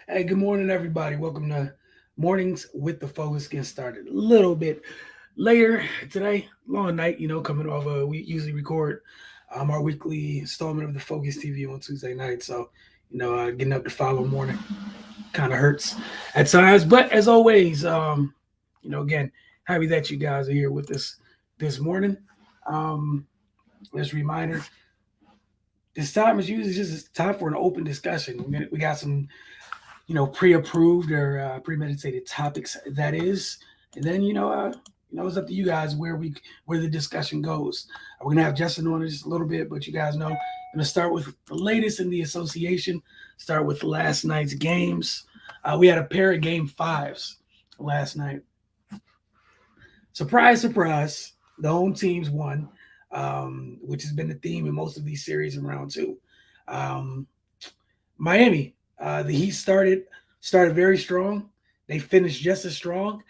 Hey, good morning, everybody. Welcome to Mornings with the Focus. Getting started a little bit later today. Long night, coming off. We usually record our weekly installment of the Focus TV on Tuesday night. So, getting up the following morning kind of hurts at times. But as always, again, happy that you guys are here with us this morning. Um, just a reminder, this time is usually just time for an open discussion. We got some pre-approved or premeditated topics. That is, and then it's up to you guys where the discussion goes. We're gonna have Justin on in just a little bit, but you guys know I'm gonna start with the latest in the association. Start with last night's games. We had a pair of game fives last night. Surprise, surprise! The home teams won, which has been the theme in most of these series in round two. Um, Miami, the Heat started very strong. They finished just as strong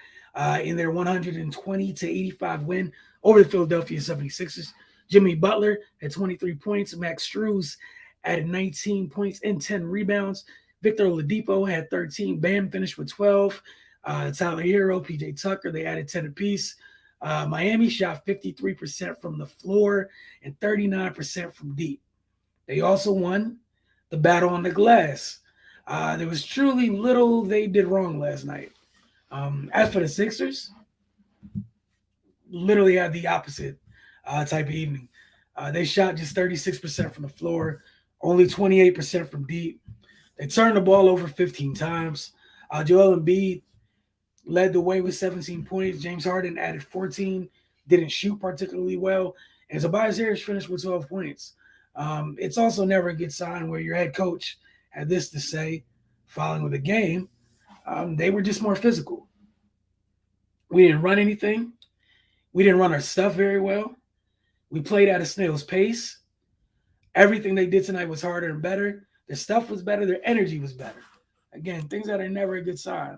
in their 120-85 win over the Philadelphia 76ers. Jimmy Butler had 23 points. Max Strus added 19 points and 10 rebounds. Victor Oladipo had 13. Bam finished with 12. Tyler Hero, PJ Tucker, they added 10 apiece. Miami shot 53% from the floor and 39% from deep. They also won the battle on the glass. There was truly little they did wrong last night. As for the Sixers, literally had the opposite type of evening. They shot just 36% from the floor, only 28% from deep. They turned the ball over 15 times. Joel Embiid led the way with 17 points. James Harden added 14, didn't shoot particularly well. And Tobias Harris finished with 12 points. It's also never a good sign where your head coach had this to say following with the game. They were just more physical. We didn't run anything. We didn't run our stuff very well. We played at a snail's pace. Everything they did tonight was harder and better. Their stuff was better. Their energy was better. Again, things that are never a good sign.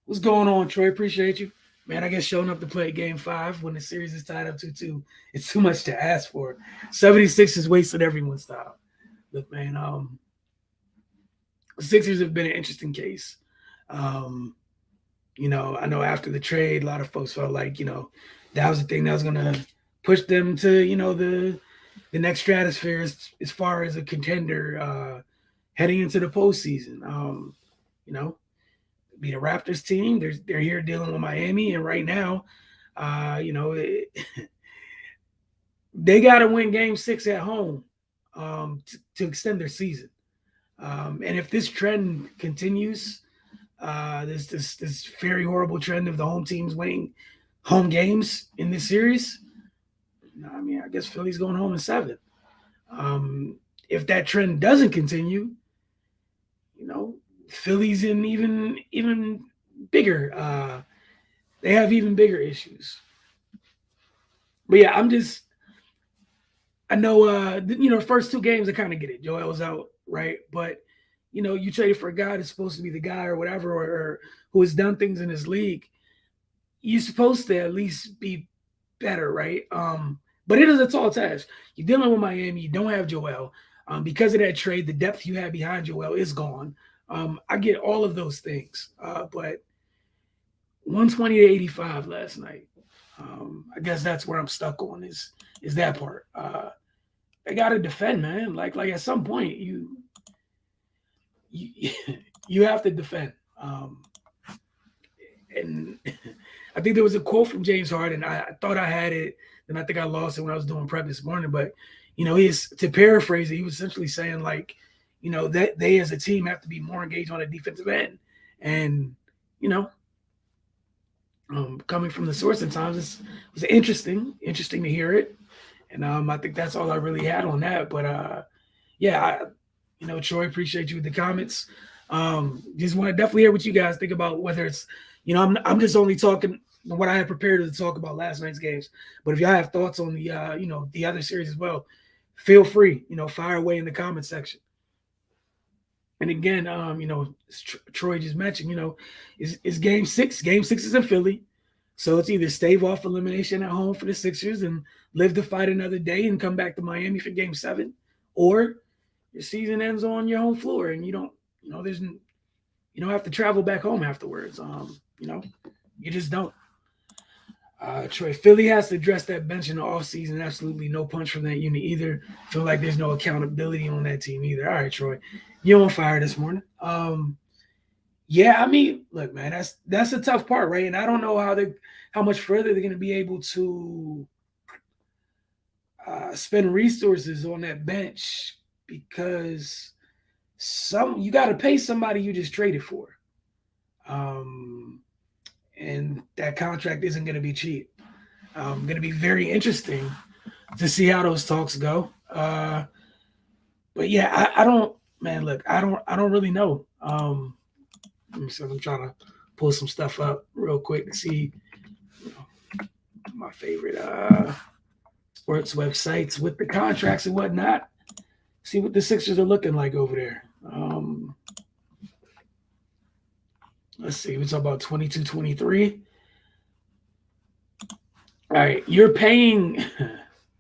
What's going on, Troy? Appreciate you. Man, I guess showing up to play game five when the series is tied up 2-2, it's too much to ask for. 76 is wasted everyone's time. Look, man, the Sixers have been an interesting case. Um, I know after the trade, a lot of folks felt like, that was the thing that was going to push them to, the next stratosphere as far as a contender heading into the postseason. You know, be the Raptors team. They're here dealing with Miami, and right now, it, they got to win Game 6 at home to extend their season. And if this trend continues, this very horrible trend of the home teams winning home games in this series, I mean, I guess Philly's going home in 7. If that trend doesn't continue, Philly's in even bigger. They have even bigger issues. But yeah, I know. The first two games I kind of get it. Joel's out, right? But you traded for a guy that's supposed to be the guy or whatever, or who has done things in his league. You're supposed to at least be better, right? But it is a tall task. You're dealing with Miami. You don't have Joel. Because of that trade, the depth you had behind Joel is gone. I get all of those things, but 120-85 last night. I guess that's where I'm stuck on is that part. They got to defend, man. Like at some point you you have to defend. And I think there was a quote from James Harden. I thought I had it, and I think I lost it when I was doing prep this morning. But he's to paraphrase it, he was essentially saying like, that they as a team have to be more engaged on the defensive end. And coming from the source at times, it was interesting to hear it. And I think that's all I really had on that. But yeah, Troy, appreciate you with the comments. Just want to definitely hear what you guys think about whether it's, I'm just only talking what I had prepared to talk about last night's games. But if y'all have thoughts on the, the other series as well, feel free, fire away in the comment section. And again, Troy just mentioned, is game 6. Game 6 is in Philly. So it's either stave off elimination at home for the Sixers and live to fight another day and come back to Miami for game 7, or your season ends on your home floor and you don't There's you don't have to travel back home afterwards. You just don't. Troy, Philly has to address that bench in the offseason. Absolutely no punch from that unit either. Feel like there's no accountability on that team either. All right, Troy, you're on fire this morning. Yeah, I mean, look, man, that's a tough part, right? And I don't know how much further they're going to be able to spend resources on that bench because you got to pay somebody you just traded for. And that contract isn't going to be cheap. Going to be very interesting to see how those talks go. But yeah, I don't, man. Look, I don't really know. I'm trying to pull some stuff up real quick to see my favorite sports websites with the contracts and whatnot. See what the Sixers are looking like over there. Let's see. We talk about 22-23. All right, you're paying,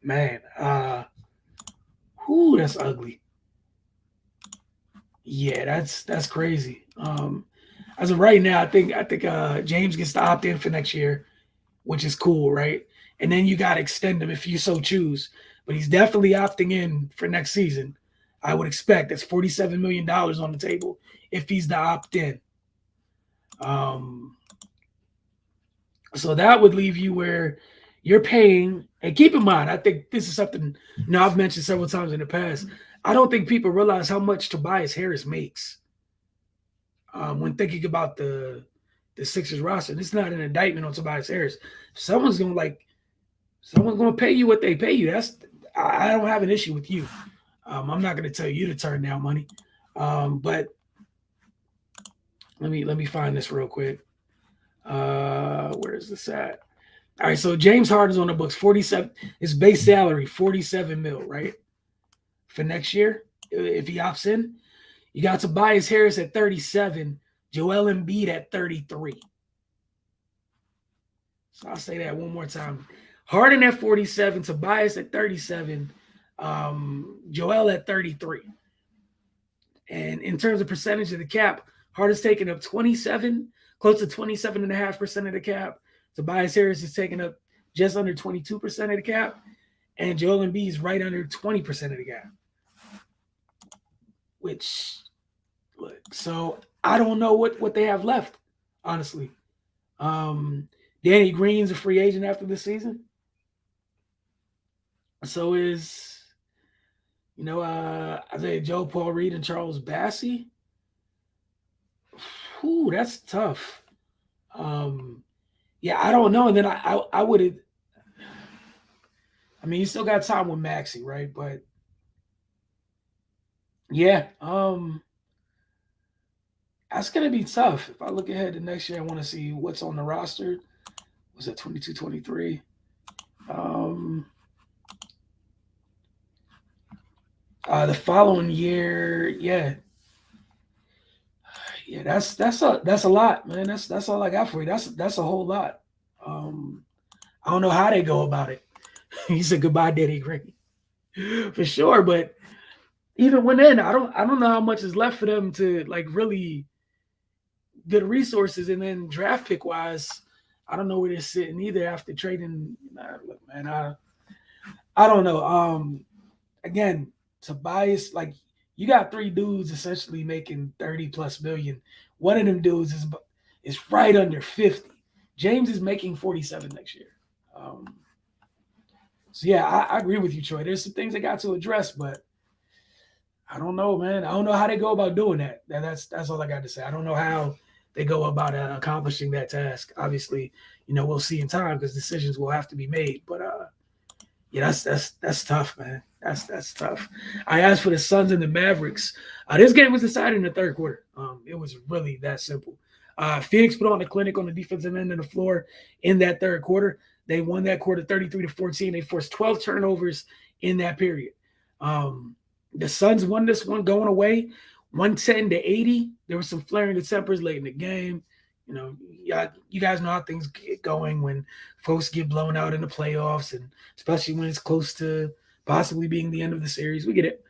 man. That's ugly. Yeah, that's crazy. As of right now, I think James gets to opt in for next year, which is cool, right? And then you got to extend him if you so choose. But he's definitely opting in for next season. I would expect that's $47 million on the table if he's the opt in. So that would leave you where you're paying. And keep in mind, I think this is something I've mentioned several times in the past. I don't think people realize how much Tobias Harris makes when thinking about the Sixers roster. It's not an indictment on Tobias Harris. Someone's gonna pay you what they pay you. I don't have an issue with you. I'm not gonna tell you to turn down money. But let me find this real quick. Where is this at? All right, so James Harden's on the books, 47. His base salary, 47 mil, right? For next year, if he opts in. You got Tobias Harris at 37, Joel Embiid at 33. So I'll say that one more time. Harden at 47, Tobias at 37, Joel at 33. And in terms of percentage of the cap, Harden's taking up 27, close to 27.5% of the cap. Tobias Harris is taking up just under 22% of the cap. And Joel Embiid is right under 20% of the cap. So I don't know what they have left, honestly. Danny Green's a free agent after this season. So is, Isaiah Joe, Paul Reed, and Charles Bassey. Ooh, that's tough. Yeah, I don't know. And then I would have. I mean, you still got time with Maxey, right? But yeah, that's going to be tough. If I look ahead to next year, I want to see what's on the roster. Was that 22-23? The following year, yeah, that's a lot, man. That's all I got for you. That's a whole lot. I don't know how they go about it. He said goodbye, Danny Green, for sure. But even when then, I don't know how much is left for them to really good resources, and then draft pick wise, I don't know where they're sitting either after trading. Look, man, I don't know. Again, Tobias, you got three dudes essentially making 30+ million. One of them dudes is right under 50. James is making 47 next year. So yeah, I agree with you, Troy. There's some things they got to address, but I don't know, man. I don't know how they go about doing that. That's all I got to say. I don't know how they go about accomplishing that task. Obviously, we'll see in time because decisions will have to be made. But yeah, that's tough, man. That's tough. I asked for the Suns and the Mavericks. This game was decided in the third quarter. It was really that simple. Phoenix put on a clinic on the defensive end of the floor in that third quarter. They won that quarter 33-14. They forced 12 turnovers in that period. The Suns won this one going away 110-80. There was some flaring of tempers late in the game. You guys know how things get going when folks get blown out in the playoffs, and especially when it's close to possibly being the end of the series. We get it.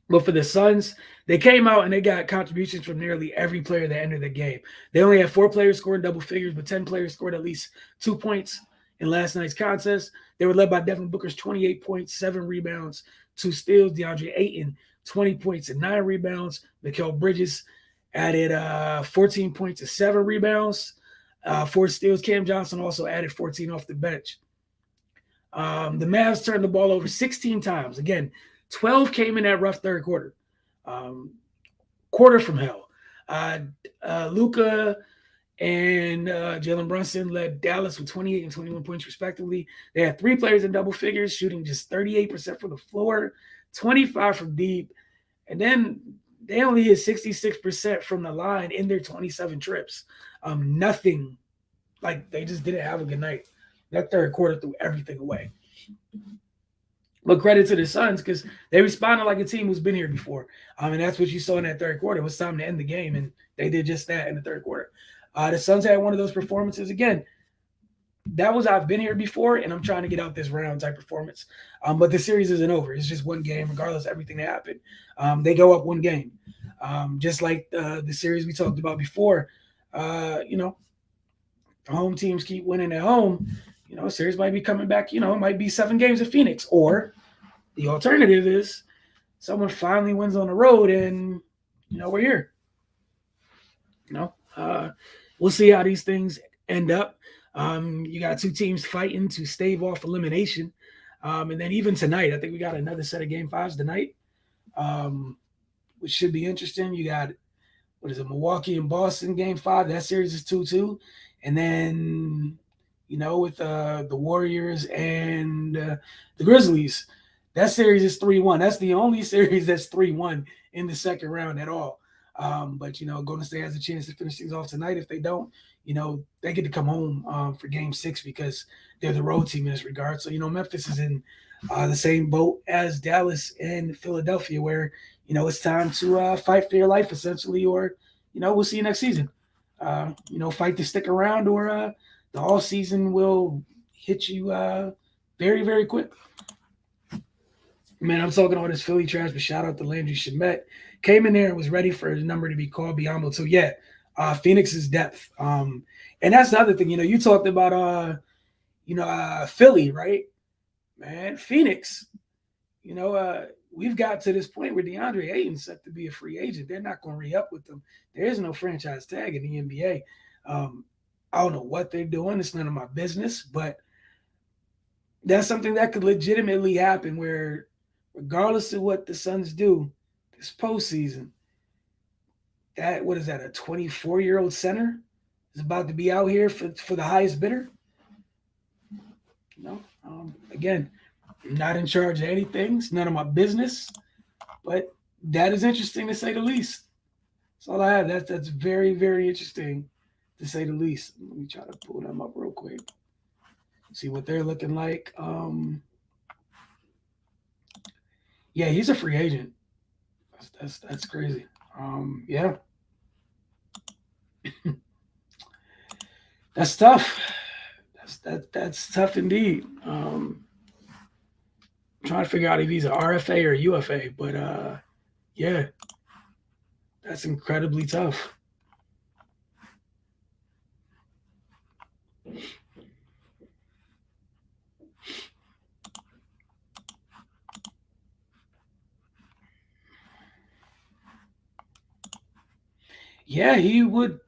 But for the Suns, they came out and they got contributions from nearly every player that entered the game. They only had 4 players scoring double figures, but 10 players scored at least 2 points in last night's contest. They were led by Devin Booker's 28 points, 7 rebounds, 2 steals. DeAndre Ayton, 20 points and 9 rebounds. Mikal Bridges added 14 points and 7 rebounds, 4 steals. Cam Johnson also added 14 off the bench. The Mavs turned the ball over 16 times. Again, 12 came in that rough third quarter. Quarter from hell. Luka and Jalen Brunson led Dallas with 28 and 21 points respectively. They had 3 players in double figures, shooting just 38% from the floor, 25 from deep, and then they only hit 66% from the line in their 27 trips. Nothing, like they just didn't have a good night. That third quarter threw everything away. But credit to the Suns because they responded like a team who's been here before. And that's what you saw in that third quarter. It was time to end the game, and they did just that in the third quarter. The Suns had one of those performances. Again, that was I've been here before, and I'm trying to get out this round type performance. But the series isn't over. It's just one game, regardless of everything that happened. They go up one game. Just like the series we talked about before, the home teams keep winning at home. A series might be coming back, it might be 7 games in Phoenix. Or the alternative is someone finally wins on the road and, we're here. We'll see how these things end up. You got 2 teams fighting to stave off elimination. And then even tonight, I think we got another set of game 5s tonight, which should be interesting. You got, Milwaukee and Boston game 5. That series is 2-2. And then, with the Warriors and the Grizzlies, that series is 3-1. That's the only series that's 3-1 in the second round at all. But Golden State has a chance to finish things off tonight. If they don't, they get to come home for game 6 because they're the road team in this regard. So, Memphis is in the same boat as Dallas and Philadelphia, where, it's time to fight for your life, essentially, or, we'll see you next season. Fight to stick around, or the all season will hit you very, very quick. Man, I'm talking all this Philly trash, but shout out to Landry Shamet. Came in there and was ready for his number to be called Biyombo. So, yeah, Phoenix's depth. And that's the other thing. You talked about, Philly, right? Man, Phoenix, we've got to this point where DeAndre Ayton's set to be a free agent. They're not going to re-up with them. There is no franchise tag in the NBA. I don't know what they're doing. It's none of my business, but that's something that could legitimately happen where regardless of what the Suns do this postseason, a 24-year-old center is about to be out here for the highest bidder. Again, I'm not in charge of anything. It's none of my business, but that is interesting to say the least. That's all I have. That's very, very interesting to say the least. Let me try to pull them up real quick. See what they're looking like. Yeah, he's a free agent. That's crazy. Yeah. That's tough. That's tough indeed. I'm trying to figure out if he's an RFA or UFA, but yeah, that's incredibly tough. Yeah, he would.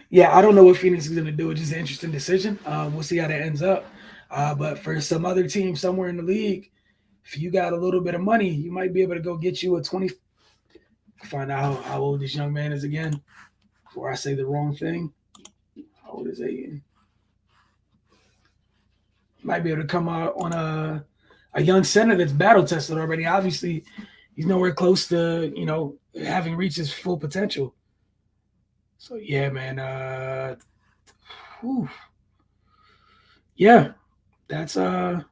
Yeah, I don't know what Phoenix is going to do. It's just an interesting decision. We'll see how that ends up. But for some other team somewhere in the league, if you got a little bit of money, you might be able to go get you a 20. Find out how old this young man is again before I say the wrong thing. How old is Aiden? Might be able to come out on a young center that's battle tested already. Obviously, he's nowhere close to, having reached his full potential. So, yeah, man. Yeah, that's yeah,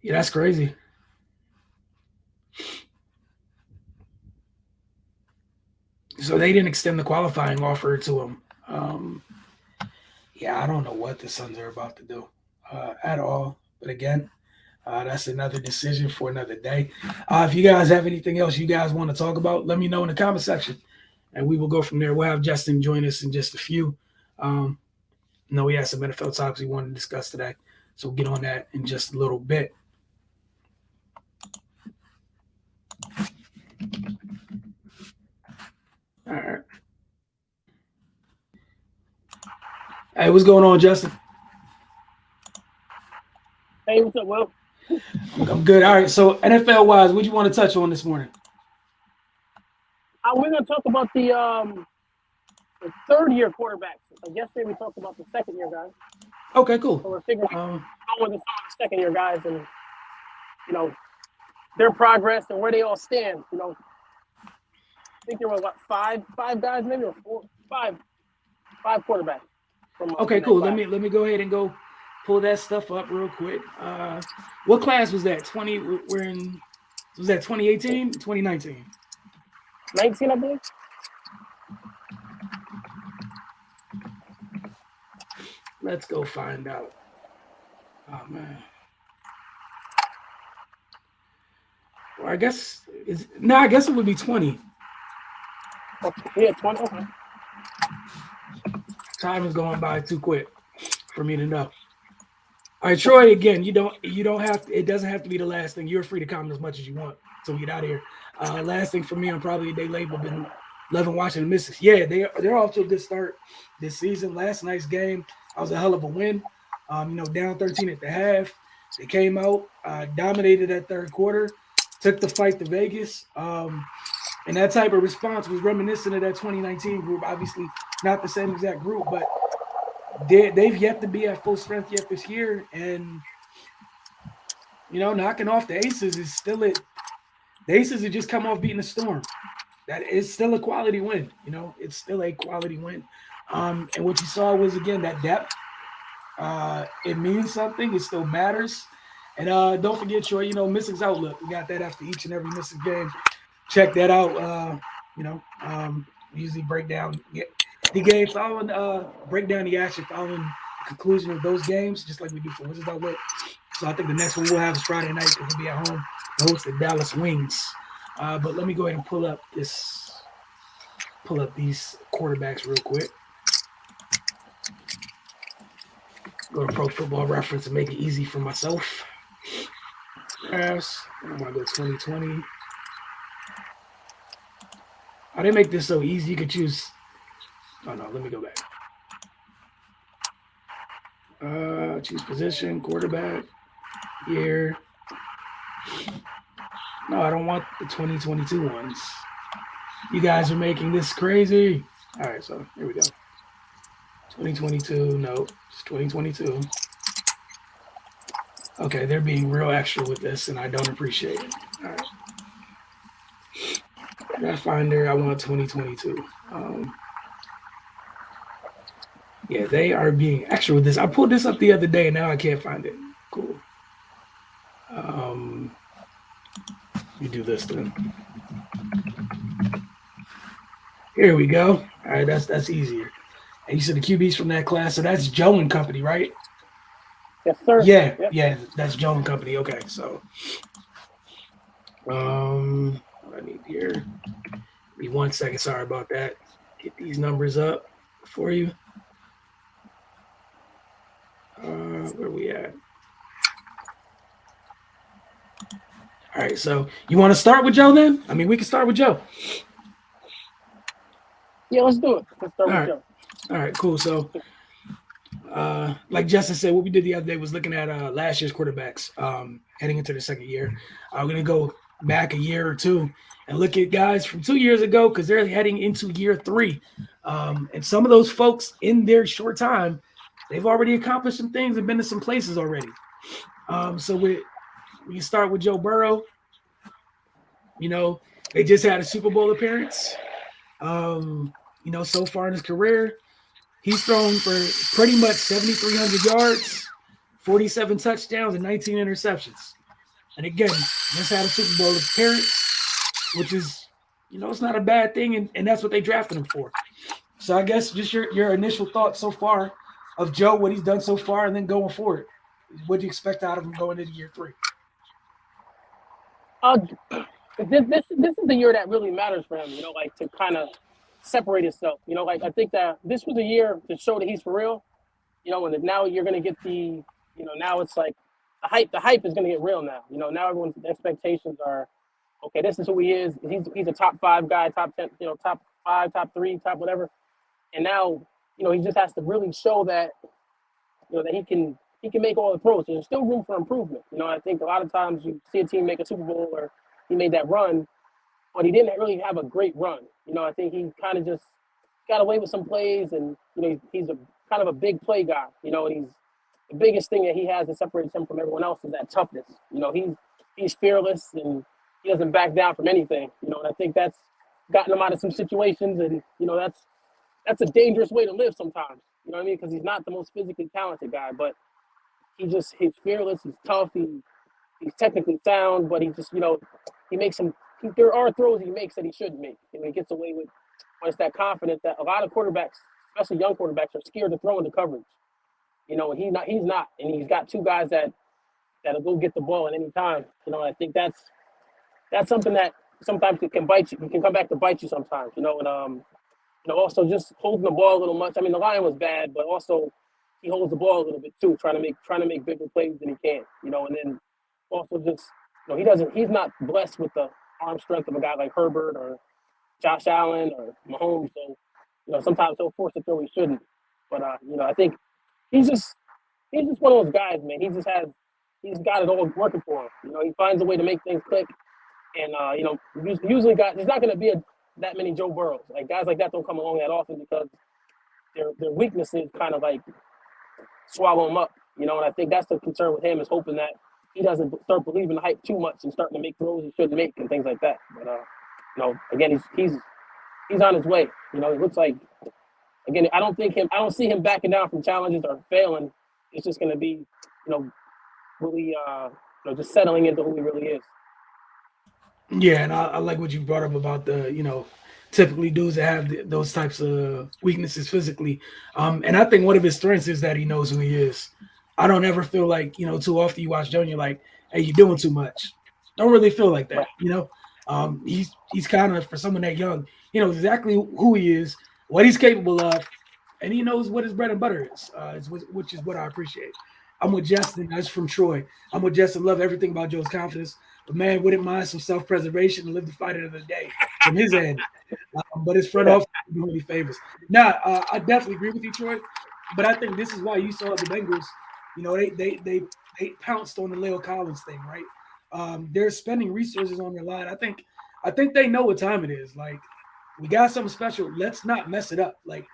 that's crazy. So they didn't extend the qualifying offer to him. Yeah, I don't know what the Suns are about to do at all. But again, that's another decision for another day. If you guys have anything else you guys want to talk about, let me know in the comment section, and we will go from there. We'll have Justin join us in just a few. We have some NFL topics we want to discuss today, so we'll get on that in just a little bit. All right. Hey, what's going on, Justin? Hey, what's up, Will? I'm good. All right. So NFL wise, what do you want to touch on this morning? We're gonna talk about the third-year quarterbacks. Yesterday we talked about the second-year guys. Okay, cool. So we're figuring out with some of the second-year guys and their progress and where they all stand. I think there were five guys, maybe, or five quarterbacks. Okay, cool. Let me go ahead and go pull that stuff up real quick. What class was that? Was that 2018, 2019? 19, I believe. Let's go find out. Oh man. Well, I guess it would be 20. Yeah, 20. Okay. Time is going by too quick for me to know. All right, Troy. Again, you don't have to, it doesn't have to be the last thing. You're free to comment as much as you want. So we get out of here. Last thing for me, I'm probably a day late, but been loving watching the Mystics. Yeah, they're off to a good start this season. Last night's game, I was a hell of a win. Down 13 at the half. They came out, dominated that third quarter, took the fight to Vegas. And that type of response was reminiscent of that 2019 group. Obviously, not the same exact group, but they've yet to be at full strength yet this year. And, knocking off the Aces is still it. The Aces have just come off beating the Storm. That is still a quality win. It's still a quality win. And what you saw was, again, that depth. It means something. It still matters. And don't forget, Troy, Mystics Outlook. We got that after each and every Mystics game. Check that out. We usually break down the game following, break down the action following the conclusion of those games, just like we do for Wizards Outlook. So I think the next one we'll have is Friday night because we'll be at home to host the Dallas Wings. But let me go ahead and pull up these quarterbacks real quick. Go to Pro Football Reference and make it easy for myself. I'm gonna go 2020. Oh, they make this so easy. You could choose. Oh no, let me go back. Choose position, quarterback, year. No, I don't want the 2022 ones. You guys are making this crazy. All right, so here we go. 2022, no, it's 2022. Okay, they're being real extra with this, and I don't appreciate it. All right. Draft Finder, I want 2022. Yeah, they are being extra with this. I pulled this up the other day, and now I can't find it. Cool. Let me do this then. Here we go. All right, that's easier. And you said the QBs from that class, so that's Joe and Company, right? Yes, sir. Yeah, that's Joe and Company. Okay, so what I need here. Give me 1 second. Sorry about that. Get these numbers up for you. Where we at? All right, so you want to start with Joe then? I mean, we can start with Joe. Yeah, let's do it. Let's start with Joe. All right, cool. So, like Justin said, what we did the other day was looking at last year's quarterbacks heading into the second year. I'm going to go back a year or two and look at guys from 2 years ago because they're heading into year three. And some of those folks in their short time, they've already accomplished some things and been to some places already. So we can start with Joe Burrow. They just had a Super Bowl appearance. So far in his career, he's thrown for pretty much 7,300 yards, 47 touchdowns, and 19 interceptions. And again, just had a Super Bowl appearance, which is, it's not a bad thing, and that's what they drafted him for. So I guess just your initial thoughts so far of Joe, what he's done so far, and then going forward? What do you expect out of him going into year 3? Uh, this is the year that really matters for him. Like to kind of separate himself. Like I think that this was a year to show that he's for real. And now you're gonna get the. Now it's like the hype. The hype is gonna get real now. Now everyone's expectations are, okay, this is who he is. He's a top 5 guy, top 10, top 5, top 3, top whatever. And now, he just has to really show that, that he can make all the throws. There's still room for improvement. I think a lot of times you see a team make a Super Bowl or he made that run, but he didn't really have a great run. I think he kind of just got away with some plays, and he's a kind of a big play guy. And the biggest thing that he has that separates him from everyone else is that toughness. He's fearless, and he doesn't back down from anything. And I think that's gotten him out of some situations, and that's a dangerous way to live sometimes. You know what I mean? Because he's not the most physically talented guy, but he's fearless. He's tough. He's technically sound, but he just he makes some. There are throws he makes that he shouldn't make, and he gets away with. But it's that confidence that a lot of quarterbacks, especially young quarterbacks, are scared to throw into coverage. And he's not, and he's got 2 guys that'll go get the ball at any time. I think that's something that sometimes it can bite you. It can come back to bite you sometimes. And also just holding the ball a little much. I mean, the line was bad, but also he holds the ball a little bit too, trying to make bigger plays than he can. And then also just he's not blessed with the arm strength of a guy like Herbert or Josh Allen or Mahomes. So sometimes he'll force a throw he shouldn't. But I think he's just one of those guys, man. He's got it all working for him. He finds a way to make things click. And usually there's not going to be that many Joe Burrows. Like guys like that don't come along that often because their weaknesses kind of like swallow them up. And I think that's the concern with him, is hoping that he doesn't start believing the hype too much and starting to make throws he shouldn't make and things like that. But again, he's on his way. It looks like, again, I don't see him backing down from challenges or failing. It's just going to be, really, just settling into who he really is. Yeah, and I like what you brought up about the, typically dudes that have those types of weaknesses physically. And I think one of his strengths is that he knows who he is. I don't ever feel like, too often you watch Joe and you're like, hey, you're doing too much. Don't really feel like that, He's kind of, for someone that young, he knows exactly who he is, what he's capable of, and he knows what his bread and butter is, which is what I appreciate. I'm with Justin. That's from Troy. I'm with Justin. Love everything about Joe's confidence. But, man, wouldn't mind some self-preservation and live to fight another day from his end. But his front office doing me favors. Now, I definitely agree with you, Troy. But I think this is why you saw the Bengals, they pounced on the Leo Collins thing, right? They're spending resources on their line. I think they know what time it is. Like, we got something special. Let's not mess it up. Like,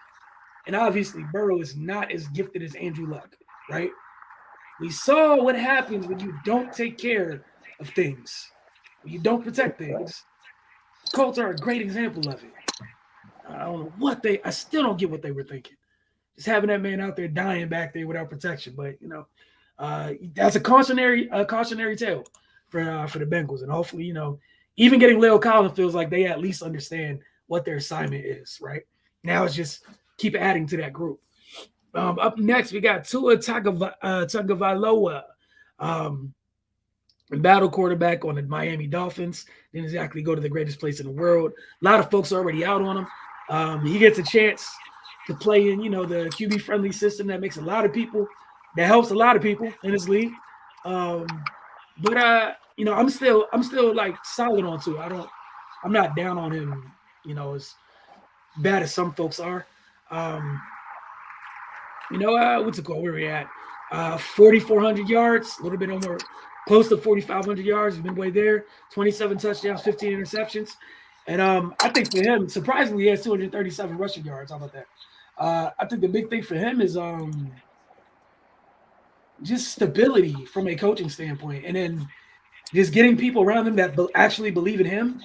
and obviously Burrow is not as gifted as Andrew Luck, right? We saw what happens when you don't take care of things, when you don't protect things. Colts are a great example of it. I don't know I still don't get what they were thinking. Just having that man out there dying back there without protection. But, that's a cautionary tale for the Bengals. And hopefully, even getting Leo Collins feels like they at least understand what their assignment is, right? Now it's just keep adding to that group. Up next, we got Tua Tagovailoa, battle quarterback on the Miami Dolphins. Didn't exactly go to the greatest place in the world. A lot of folks are already out on him. He gets a chance to play in, the QB-friendly system that helps a lot of people in this league. But I'm still like solid on Tua. I'm not down on him, as bad as some folks are. What's it called? Where we at? 4,400 yards, a little bit more, close to 4,500 yards. He's been way there. 27 touchdowns, 15 interceptions. And I think for him, surprisingly, he has 237 rushing yards. How about that? I think the big thing for him is just stability from a coaching standpoint, and then just getting people around him that actually believe in him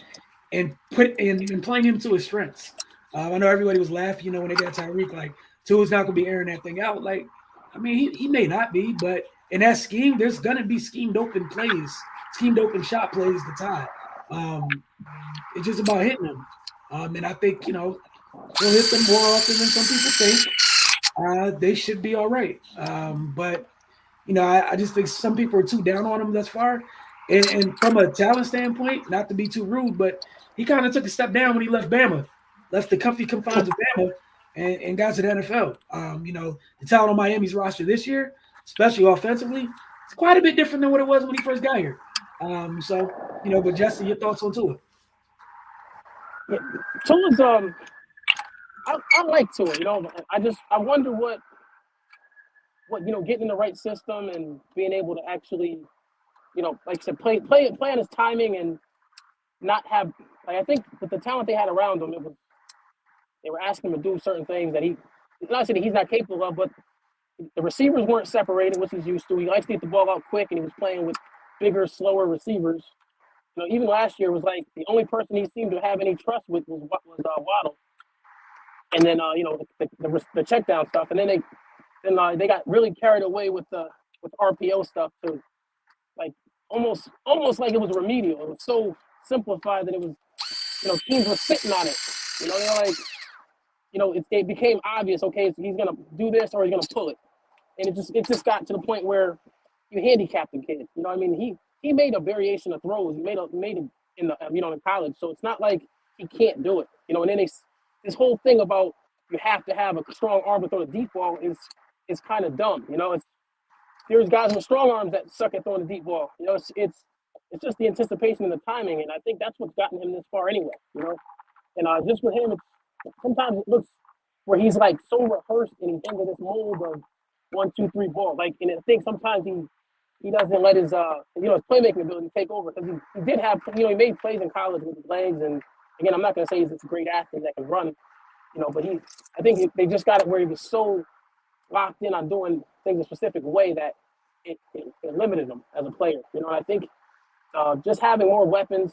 and playing him to his strengths. I know everybody was laughing, when they got Tyreek, like, Tua's not going to be airing that thing out. Like, I mean, he may not be, but in that scheme, there's going to be schemed open shot plays to tie. It's just about hitting them. And I think, he'll hit them more often than some people think. They should be all right. But I just think some people are too down on him thus far. And from a talent standpoint, not to be too rude, but he kind of took a step down when he left Bama, left the comfy confines of Bama, and got to the NFL. The talent on Miami's roster this year, especially offensively, it's quite a bit different than what it was when he first got here. But Jesse, your thoughts on Tua? Yeah, Tua's I like Tua. I wonder what getting in the right system and being able to actually, like I said, play on his timing and not have, like, I think with the talent they had around him, they were asking him to do certain things that not saying that he's not capable of, but the receivers weren't separated, which he's used to. He likes to get the ball out quick, and he was playing with bigger, slower receivers. Even last year was like the only person he seemed to have any trust with was Waddle. And then the check down stuff, and then they got really carried away with RPO stuff too, like almost like it was remedial. It was so simplified that it was, teams were sitting on it. It became obvious. Okay, so he's gonna do this or he's gonna pull it, and it just got to the point where you handicapped the kid. He made a variation of throws. He made it in the in college, so it's not like he can't do it. And then this whole thing about you have to have a strong arm to throw the deep ball is kind of dumb. There's guys with strong arms that suck at throwing the deep ball. It's just the anticipation and the timing, and I think that's what's gotten him this far anyway. And just with him, sometimes it looks where he's like so rehearsed and he's into this mold of 1, 2, 3 ball. And I think sometimes he doesn't let his his playmaking ability take over, because he did have he made plays in college with his legs, and again, I'm not going to say he's this great athlete that can run, but I think they just got it where he was so locked in on doing things a specific way that it limited him as a player. I think just having more weapons,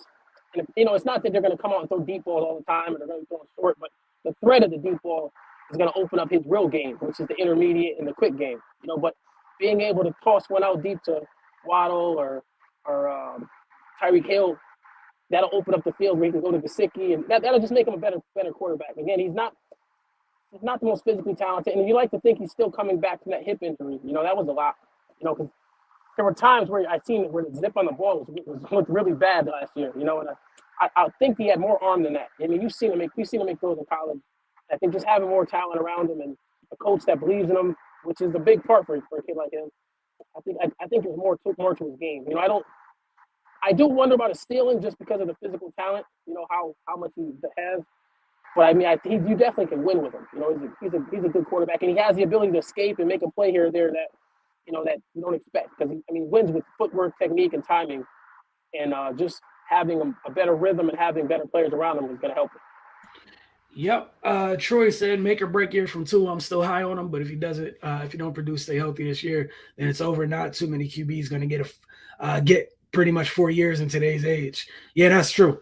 and it's not that they're going to come out and throw deep balls all the time and they're going to throw short, but the threat of the deep ball is going to open up his real game, which is the intermediate and the quick game. But being able to toss one out deep to Waddle or Tyreek Hill, that'll open up the field where he can go to Gesicki, and that'll just make him a better quarterback. Again, he's not the most physically talented, and you like to think he's still coming back from that hip injury. That was a lot. Because there were times where I seen where the zip on the ball looked really bad last year. And I think he had more arm than that. You've seen him make throws in college. I think just having more talent around him and a coach that believes in him, which is a big part for a kid like him. I think there's more to his game. I do wonder about his stealing just because of the physical talent. How much he has. But I think you definitely can win with him. He's a good quarterback, and he has the ability to escape and make a play here or there that that you don't expect, because he wins with footwork, technique, and timing, and just having a better rhythm and having better players around him is going to help him. Yep. Troy said, make or break year from Tua. I'm still high on him, but if he doesn't, if he don't produce, stay healthy this year, then it's over. Not too many QBs going to get pretty much 4 years in today's age. Yeah, that's true.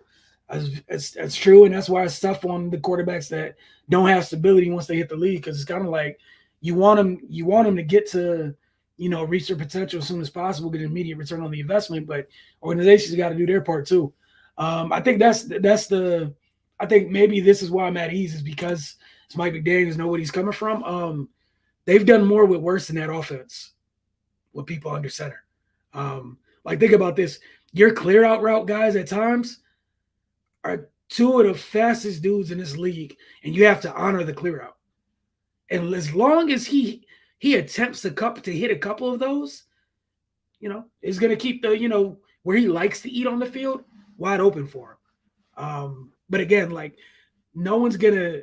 That's true, and that's why it's tough on the quarterbacks that don't have stability once they hit the league, because it's kind of like you want them to get to reach their potential as soon as possible, get an immediate return on the investment, but organizations got to do their part too. I think I think maybe this is why I'm at ease, is because it's Mike McDaniels, know what he's coming from. They've done more with worse than that offense with people under center. Think about this. Your clear out route guys at times are two of the fastest dudes in this league, and you have to honor the clear out. And as long as he attempts to hit a couple of those, is going to keep the, where he likes to eat on the field wide open for him. But again, no one's going to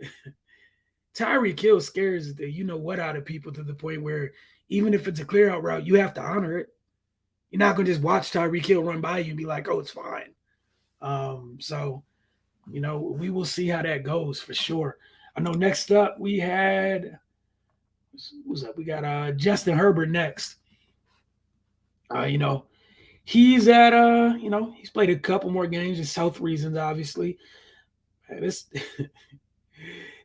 – Tyreek Hill scares the what out of people to the point where even if it's a clear out route, you have to honor it. You're not going to just watch Tyreek Hill run by you and be like, oh, it's fine. So, we will see how that goes for sure. I know next up we had – who's up? We got Justin Herbert next. He's at he's played a couple more games, just health reasons, obviously.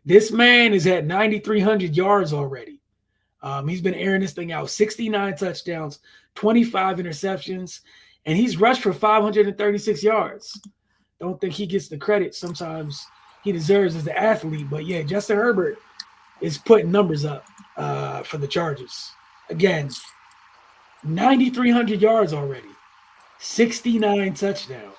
This man is at 9,300 yards already. He's been airing this thing out. 69 touchdowns, 25 interceptions, and he's rushed for 536 yards. Don't think he gets the credit sometimes he deserves as an athlete, but yeah, Justin Herbert is putting numbers up. for the Chargers. Again, 9,300 yards already, 69 touchdowns.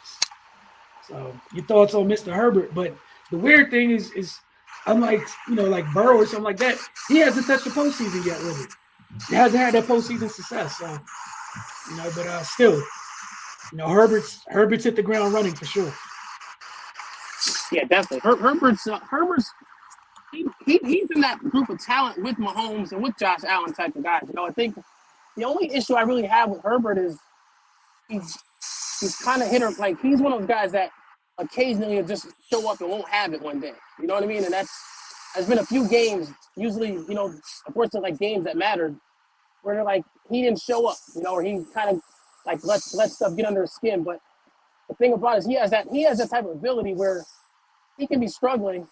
So your thoughts on Mr. Herbert? But the weird thing is unlike like Burrow or something like that, he hasn't touched the postseason yet. Really, he hasn't had that postseason success. So but still, Herbert's hit the ground running for sure. Yeah, definitely. Herbert's he's in that group of talent with Mahomes and with Josh Allen type of guys. I think the only issue I really have with Herbert is he's kind of hitter. Like, he's one of those guys that occasionally will just show up and won't have it one day. You know what I mean? And there's been a few games, usually, unfortunately, like games that mattered, where they're like, he didn't show up, or he kind of like let stuff get under his skin. But the thing about it is he has that type of ability where he can be struggling,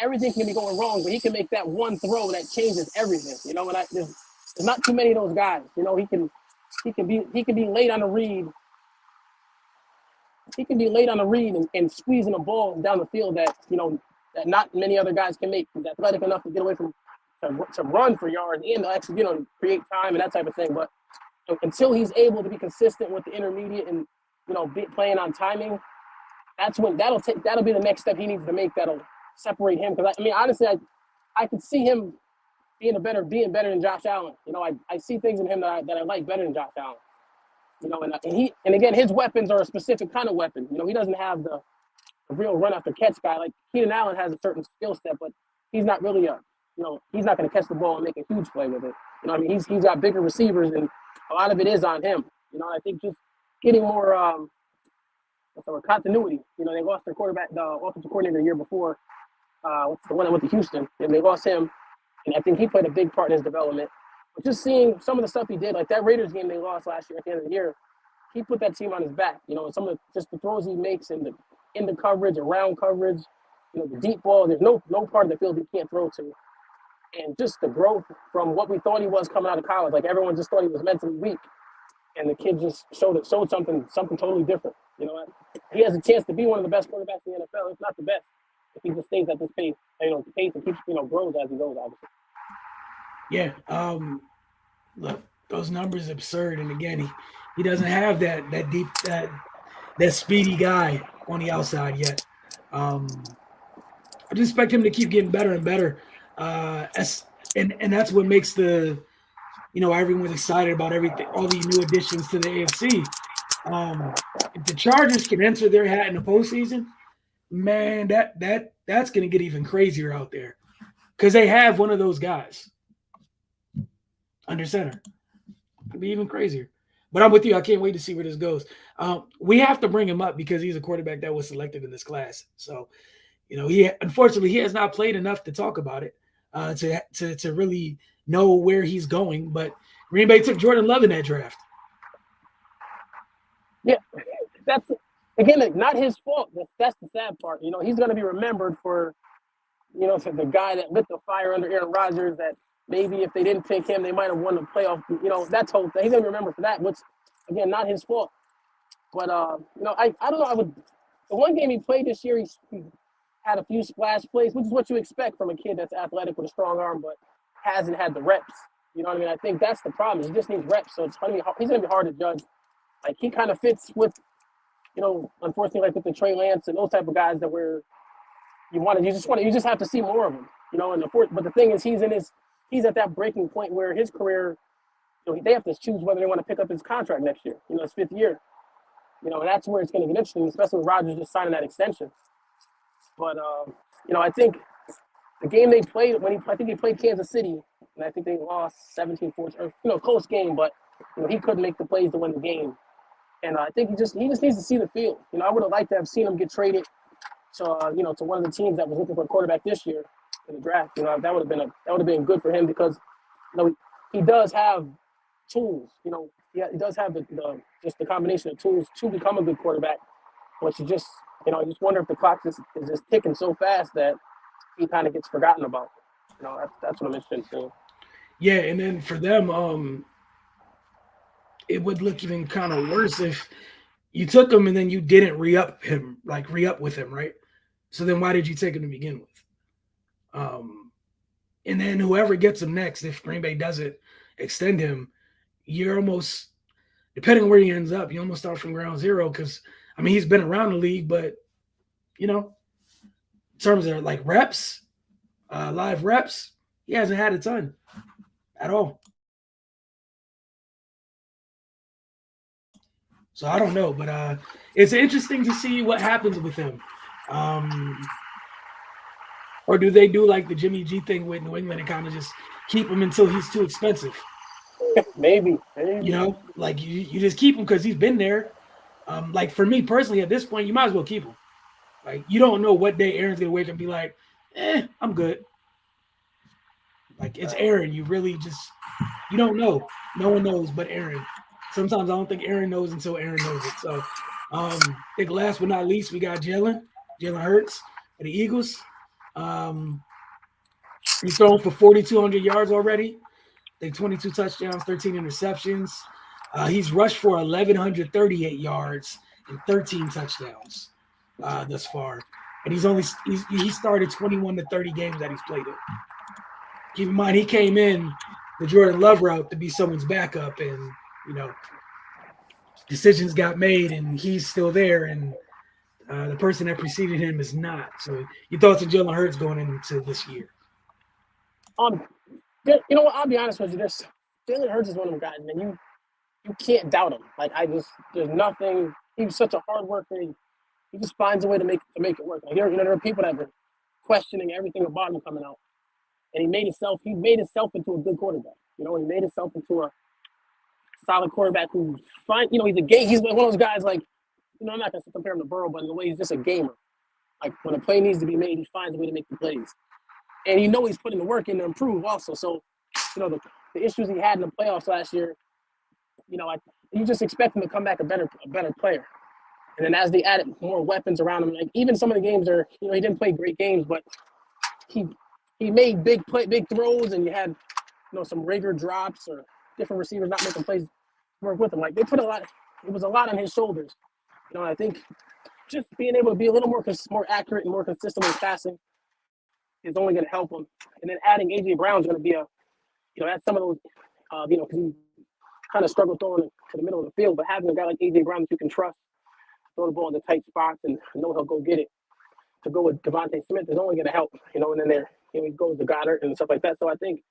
everything can be going wrong, but he can make that one throw that changes everything. And there's not too many of those guys. He can be late on the read. He can be late on the read and squeezing a ball down the field that that not many other guys can make. He's athletic enough to get away from to run for yards and to actually create time and that type of thing. But until he's able to be consistent with the intermediate and playing on timing, that's when that'll be the next step he needs to make that'll separate him. Because honestly, I could see him being better than Josh Allen. I see things in him that I like better than Josh Allen. And again, his weapons are a specific kind of weapon. He doesn't have the real run after catch guy. Like Keenan Allen has a certain skill set, but he's not really he's not going to catch the ball and make a huge play with it. He's got bigger receivers, and a lot of it is on him. I think just getting more continuity. They lost their quarterback, the offensive coordinator the year before. What's the one that went to Houston? And they lost him, and I think he played a big part in his development. But just seeing some of the stuff he did, like that Raiders game they lost last year at the end of the year, he put that team on his back. Some of the throws he makes in the coverage, around coverage, the deep ball. There's no part of the field he can't throw to. And just the growth from what we thought he was coming out of college, like everyone just thought he was mentally weak, and the kid just showed something totally different. He has a chance to be one of the best quarterbacks in the NFL, if not the best, if he just stays at this pace, and keeps grows as he goes, obviously. Yeah, look, those numbers are absurd, and again, he doesn't have that deep that speedy guy on the outside yet. I just expect him to keep getting better and better, and that's what makes everyone's excited about everything, all these new additions to the AFC. If the Chargers can enter their hat in the postseason, man, that's going to get even crazier out there because they have one of those guys under center. It'll be even crazier. But I'm with you. I can't wait to see where this goes. We have to bring him up because he's a quarterback that was selected in this class. So, unfortunately he has not played enough to talk about it, to really know where he's going. But Green Bay took Jordan Love in that draft. Yeah, that's again not his fault. That's the sad part. He's going to be remembered for, for the guy that lit the fire under Aaron Rodgers. That maybe if they didn't pick him, they might have won the playoff. That's whole thing. He's going to be remembered for that, which again not his fault. But I don't know. The one game he played this year, he had a few splash plays, which is what you expect from a kid that's athletic with a strong arm, but hasn't had the reps. You know what I mean? I think that's the problem. He just needs reps, so he's going to be hard to judge. Like he kind of fits with, unfortunately, like with the Trey Lance and those type of guys that you just have to see more of them, but the thing is he's at that breaking point where his career, they have to choose whether they want to pick up his contract next year, his fifth year, and that's where it's going to get interesting, especially with Rodgers just signing that extension. But, I think the game they played I think he played Kansas City, and I think they lost 17-14, close game, but, he couldn't make the plays to win the game. And I think he just needs to see the field. I would have liked to have seen him get traded to to one of the teams that was looking for a quarterback this year in the draft. That would have been good for him because he does have tools. He does have the combination of tools to become a good quarterback. But you just I just wonder if the clock is just ticking so fast that he kind of gets forgotten about. That's what I'm interested in seeing. Yeah, and then for them, it would look even kind of worse if you took him and then you didn't re-up with him, right? So then why did you take him to begin with? And then whoever gets him next, if Green Bay doesn't extend him, you're almost, depending on where he ends up, you almost start from ground zero because, I mean, he's been around the league, but, you know, in terms of like reps, live reps, he hasn't had a ton at all. So I don't know, but it's interesting to see what happens with him. Or do they do like the Jimmy G thing with New England and kind of just keep him until he's too expensive? Maybe. You know, like you just keep him because he's been there. Like for me personally, at this point, you might as well keep him. Like you don't know what day Aaron's gonna wake up and be like, I'm good. Like it's Aaron. You really you don't know. No one knows but Aaron. Sometimes I don't think Aaron knows until Aaron knows it. So I think last but not least, we got Jalen Hurts for the Eagles. He's thrown for 4,200 yards already. They 22 touchdowns, 13 interceptions. He's rushed for 1,138 yards and 13 touchdowns thus far. And he started 21 to 30 games that he's played in. Keep in mind, he came in the Jordan Love route to be someone's backup, and decisions got made, and he's still there, and the person that preceded him is not. So, your thoughts on Jalen Hurts going into this year? You know what? I'll be honest with you. Jalen Hurts is one of them guys, man. You can't doubt him. Like there's nothing. He's such a hard worker. He just finds a way to make it work. Like there are people that have been questioning everything about him coming out, and he made himself into a good quarterback. He made himself into a solid quarterback who's fine. He's one of those guys like, I'm not gonna compare him to Burrow, but in the way he's just a gamer. Like when a play needs to be made, he finds a way to make the plays. And he's putting the work in to improve also. So, the issues he had in the playoffs last year, you just expect him to come back a better player. And then as they added more weapons around him, like even some of the games are, he didn't play great games, but he made big throws, and you had, some rigor drops or different receivers not making plays work with him. Like they put it was a lot on his shoulders. I think just being able to be a little more accurate and more consistent with passing is only going to help him. And then adding A.J. Brown is going to be that's some of those, because he kind of struggled throwing it to the middle of the field. But having a guy like A.J. Brown that you can trust, throw the ball in the tight spots and know he'll go get it, to go with Devontae Smith is only going to help. And then he goes to Goddard and stuff like that. So I think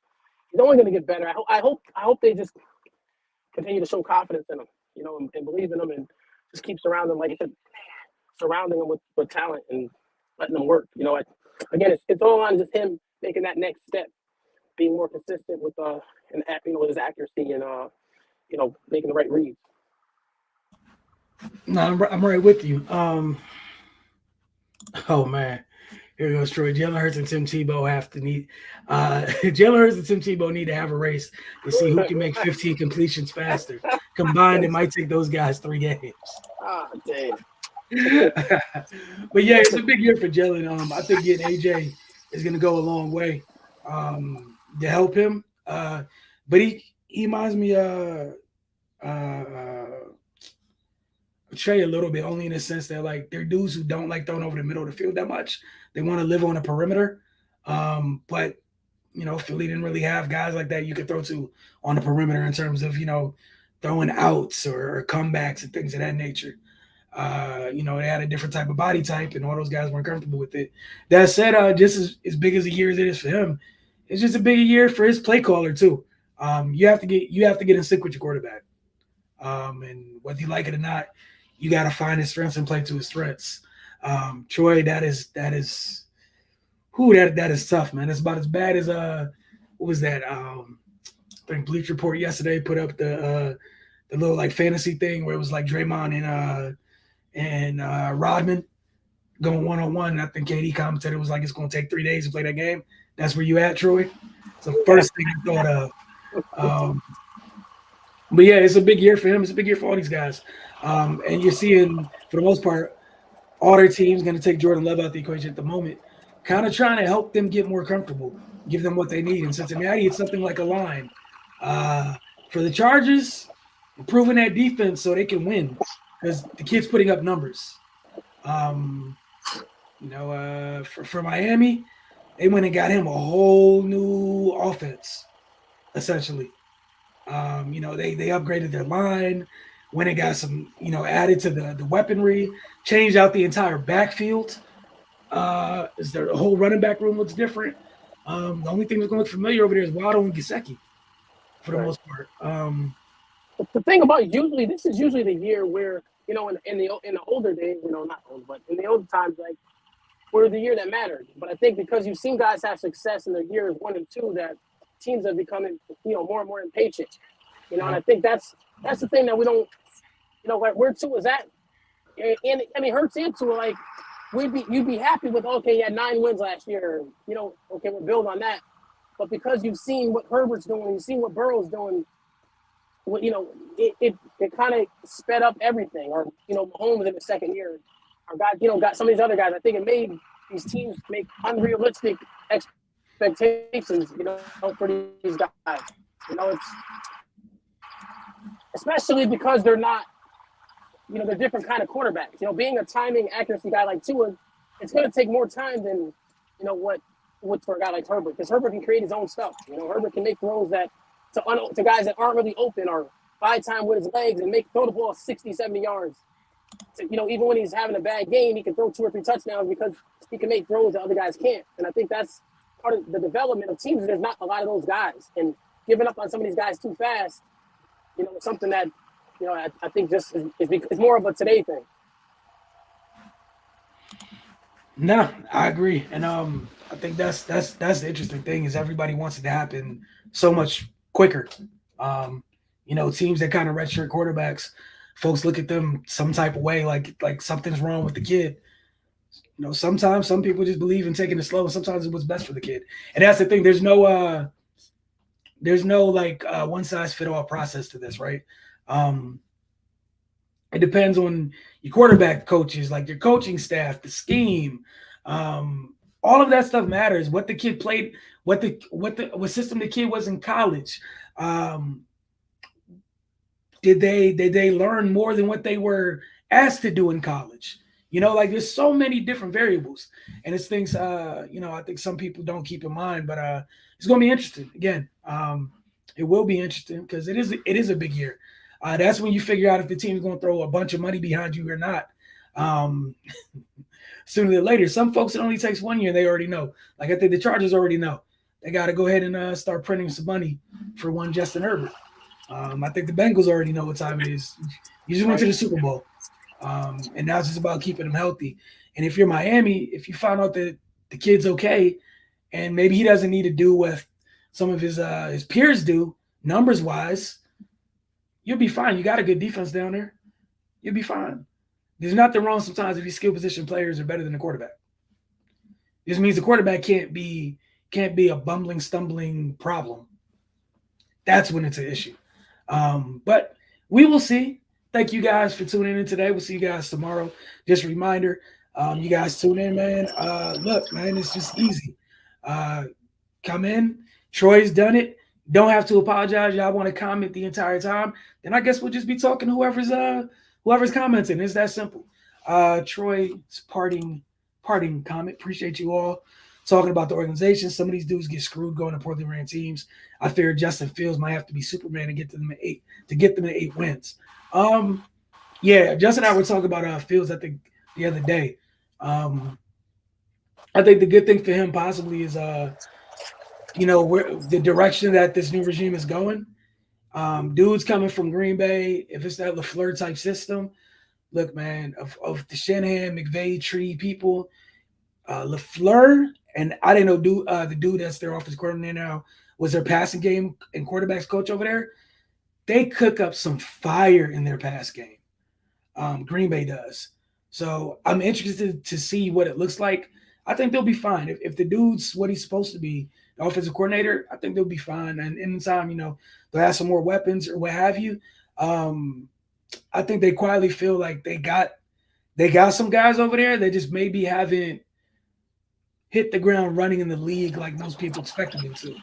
he's only going to get better. I hope they just continue to show confidence in him, and believe in him, and just keep surrounding him, like I said, surrounding him with talent and letting him work. Again, it's all on just him making that next step, being more consistent with with his accuracy and making the right reads. No, I'm right with you. Oh man, here goes Troy. Jalen Hurts and Tim Tebow Jalen Hurts and Tim Tebow need to have a race to see who can make 15 completions faster. Combined, it might take those guys 3 games. Ah, damn. But yeah, it's a big year for Jalen. I think getting AJ is going to go a long way to help him. But he reminds me Trey a little bit, only in the sense that like they're dudes who don't like throwing over the middle of the field that much. They want to live on a perimeter. But Philly didn't really have guys like that you could throw to on the perimeter in terms of throwing outs or comebacks and things of that nature. They had a different type of body type, and all those guys weren't comfortable with it. That said, just as big as a year as it is for him, it's just a big year for his play caller too. You have to get in sync with your quarterback, and whether you like it or not, you got to find his strengths and play to his strengths. Troy, that is tough, man. It's about as bad as what was that? I think Bleach Report yesterday put up the little like fantasy thing where it was like Draymond and Rodman going 1-on-1. I think KD commented it was like it's going to take 3 days to play that game. That's where you at, Troy? It's the first thing I thought of. But yeah, it's a big year for him. It's a big year for all these guys. And you're seeing, for the most part, all their teams going to take Jordan Love out the equation at the moment, kind of trying to help them get more comfortable, give them what they need. In Cincinnati, it's something like a line. For the Chargers, improving that defense so they can win because the kid's putting up numbers. For Miami, They went and got him a whole new offense, essentially. They upgraded their line, went and got some, added to the weaponry, changed out the entire backfield. Is there the whole running back room looks different? The only thing that's going to look familiar over there is Waddle and Gesicki, for the Right. most part. The thing about this is usually the year where, in the older days, not old, but in the old times, like, were the year that mattered. But I think because you've seen guys have success in their years 1 and 2, that teams are becoming, more and more impatient. And I think that's the thing that we don't, like where Tua is at. And I mean, Hurts and Tua, like, you'd be happy with, okay, you had 9 wins last year, okay, we'll build on that. But because you've seen what Herbert's doing, you've seen what Burrow's doing, it kind of sped up everything. Or, Mahomes in the second year, or got some of these other guys. I think it made these teams make unrealistic expectations, for these guys. It's especially because they're not, they're different kind of quarterbacks. Being a timing accuracy guy like Tua, it's going to take more time than, what's for a guy like Herbert, because Herbert can create his own stuff. Herbert can make throws that to guys that aren't really open, or buy time with his legs and throw the ball 60, 70 yards. So, even when he's having a bad game, he can throw 2 or 3 touchdowns because he can make throws that other guys can't. And I think that's part of the development of teams. There's not a lot of those guys, and giving up on some of these guys too fast, is something that, I think just is more of a today thing. No, I agree, and I think that's the interesting thing is everybody wants it to happen so much quicker. Teams that kind of redshirt quarterbacks, folks look at them some type of way, like something's wrong with the kid. Sometimes some people just believe in taking it slow, and sometimes it's what's best for the kid. And that's the thing. There's no one size fit all process to this, right? It depends on your quarterback coaches, like your coaching staff, the scheme, all of that stuff matters. What the kid played, what system the kid was in college. Did they learn more than what they were asked to do in college? There's so many different variables, and it's things I think some people don't keep in mind, but it's going to be interesting. Again, it will be interesting because it is a big year. That's when you figure out if the team is going to throw a bunch of money behind you or not. Sooner than later, some folks it only takes 1 year. They already know. Like I think the Chargers already know. They got to go ahead and start printing some money for one Justin Herbert. I think the Bengals already know what time it is. You just went to the Super Bowl. And now it's just about keeping him healthy. And if you're Miami, if you find out that the kid's okay, and maybe he doesn't need to do what some of his peers do, numbers wise, you'll be fine. You got a good defense down there. You'll be fine. There's nothing wrong sometimes if your skill position players are better than the quarterback. This means the quarterback can't be a bumbling, stumbling problem. That's when it's an issue. But we will see. Thank you guys for tuning in today. We'll see you guys tomorrow. Just a reminder, you guys tune in, man. Look, man, it's just easy. Come in. Troy's done it. Don't have to apologize. Y'all want to comment the entire time, then I guess we'll just be talking to whoever's commenting. It's that simple. Troy's parting comment. Appreciate you all talking about the organization. Some of these dudes get screwed going to poorly ran teams. I fear Justin Fields might have to be Superman to get them to 8 wins. Yeah, Justin and I were talking about Fields, I think, the other day. I think the good thing for him possibly is where the direction that this new regime is going. Dudes coming from Green Bay, if it's that LaFleur type system, look, man, of the Shanahan, McVay tree people, LaFleur, and I didn't know the dude that's their offensive coordinator now was their passing game and quarterbacks coach over there. They cook up some fire in their pass game. Green Bay does. So I'm interested to see what it looks like. I think they'll be fine. If the dude's what he's supposed to be, the offensive coordinator, I think they'll be fine. And in time, they'll have some more weapons or what have you. I think they quietly feel like they got some guys over there that just maybe haven't hit the ground running in the league like most people expected them to.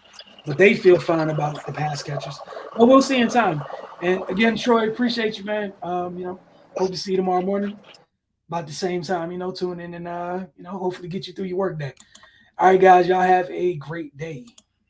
But they feel fine about the pass catchers. But we'll see in time. And again, Troy, appreciate you, man. Hope to see you tomorrow morning about the same time, tune in and, hopefully get you through your work day. All right, guys, y'all have a great day.